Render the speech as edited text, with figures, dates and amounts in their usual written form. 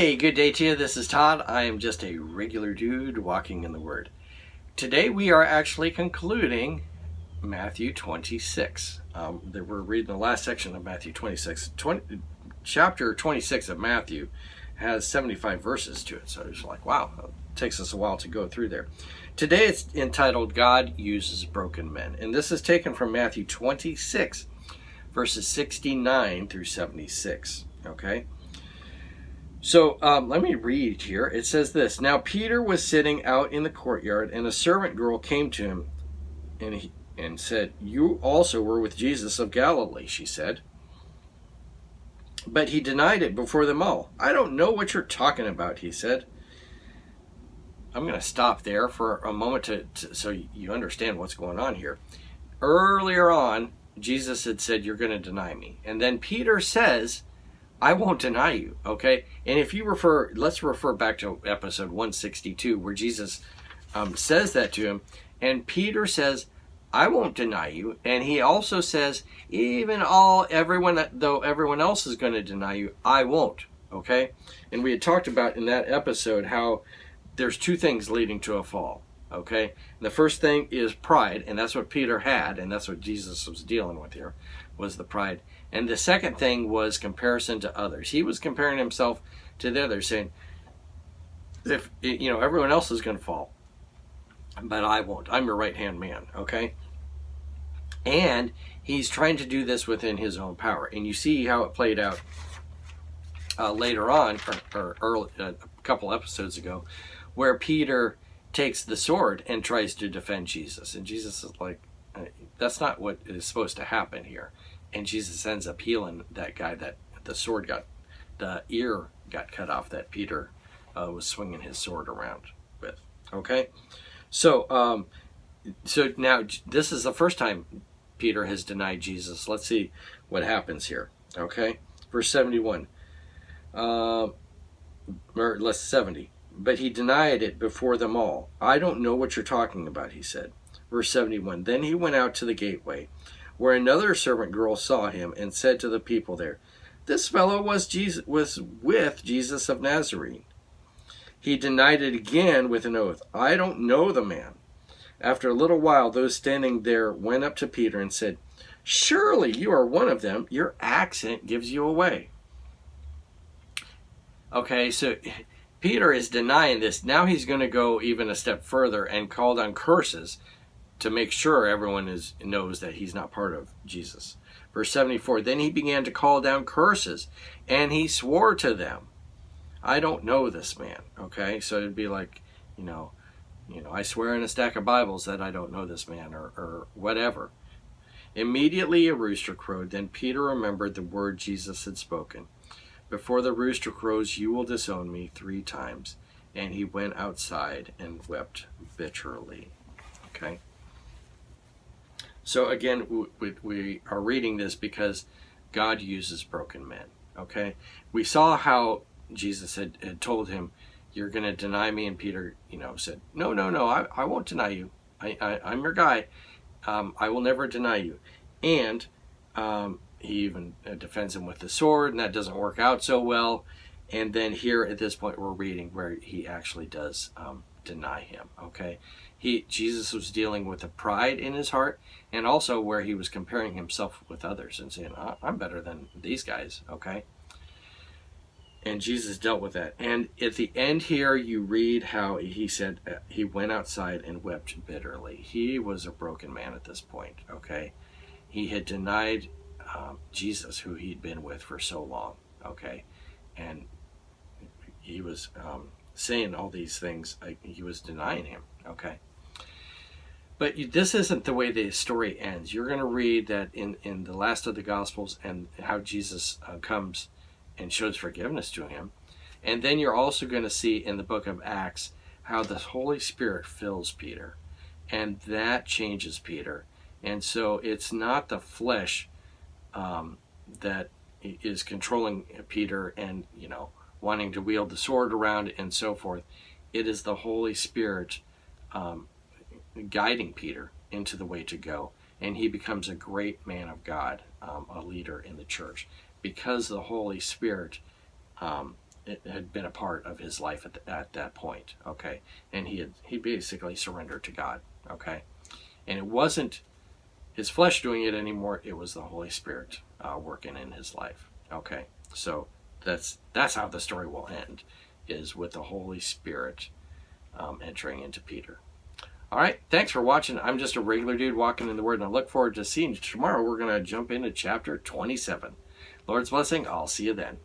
Hey, good day to you. This is Todd. I am just a regular dude walking in the Word. Today we are actually concluding Matthew 26. We're reading the last section of Matthew 26. Chapter 26 of Matthew has 75 verses to it, so it's like, wow, it takes us a while to go through there. Today it's entitled, God Uses Broken Men, and this is taken from Matthew 26, verses 69 through 76, okay? So let me read here. It says this: Now Peter was sitting out in the courtyard, and a servant girl came to him and said, "You also were with Jesus of Galilee," she said. But he denied it before them all. "I don't know what you're talking about," he said. I'm going to stop there for a moment so you understand what's going on here. Earlier on, Jesus had said, "You're going to deny me." And then Peter says, "I won't deny you," okay? And if you let's refer back to episode 162 where Jesus says that to him. And Peter says, "I won't deny you." And he also says, though everyone else is going to deny you, I won't, okay? And we had talked about in that episode how there's two things leading to a fall, okay? And the first thing is pride, and that's what Peter had, and that's what Jesus was dealing with here, was the pride. And the second thing was comparison to others. He was comparing himself to the others, saying, if everyone else is going to fall, but I won't. I'm your right-hand man, okay? And he's trying to do this within his own power. And you see how it played out later on, or early, a couple episodes ago, where Peter takes the sword and tries to defend Jesus. And Jesus is like, that's not what is supposed to happen here. And Jesus ends up healing that guy that the ear got cut off that Peter was swinging his sword around with. Okay? So now this is the first time Peter has denied Jesus. Let's see what happens here. Okay? Verse 71. Or less 70. But he denied it before them all. "I don't know what you're talking about," he said. Verse 71. Then he went out to the gateway, where another servant girl saw him and said to the people there, "This fellow was with Jesus of Nazareth." He denied it again with an oath, "I don't know the man." After a little while, those standing there went up to Peter and said, "Surely you are one of them. Your accent gives you away." Okay, so Peter is denying this. Now he's going to go even a step further and call down curses to make sure everyone knows that he's not part of Jesus. Verse 74, then he began to call down curses, and he swore to them, "I don't know this man." Okay, so it'd be like, I swear in a stack of Bibles that I don't know this man, or whatever. Immediately a rooster crowed. Then Peter remembered the word Jesus had spoken. "Before the rooster crows, you will disown me 3 times. And he went outside and wept bitterly. Okay. So again, we are reading this because God uses broken men. Okay. We saw how Jesus had told him, "You're going to deny me," and Peter, said, No, I won't deny you. I'm your guy. I will never deny you. And he even defends him with the sword, and that doesn't work out so well. And then here at this point, we're reading where he actually does deny him. Okay, Jesus was dealing with the pride in his heart, and also where he was comparing himself with others and saying, "I'm better than these guys." Okay. And Jesus dealt with that. And at the end here, you read how he said he went outside and wept bitterly. He was a broken man at this point, okay? He had denied Jesus, who he'd been with for so long, okay? And he was saying all these things. He was denying him, okay? But this isn't the way the story ends. You're going to read that in the last of the Gospels and how Jesus comes and shows forgiveness to him. And then you're also going to see in the book of Acts how the Holy Spirit fills Peter. And that changes Peter. And so it's not the flesh that is controlling Peter and, wanting to wield the sword around and so forth. It is the Holy Spirit guiding Peter into the way to go. And he becomes a great man of God, a leader in the church, because the Holy Spirit it had been a part of his life at that point. Okay, and he basically surrendered to God. Okay, and it wasn't his flesh doing it anymore. It was the Holy Spirit working in his life. Okay, so that's how the story will end, is with the Holy Spirit entering into Peter. All right, thanks for watching. I'm just a regular dude walking in the Word, and I look forward to seeing you tomorrow. We're going to jump into chapter 27. Lord's blessing. I'll see you then.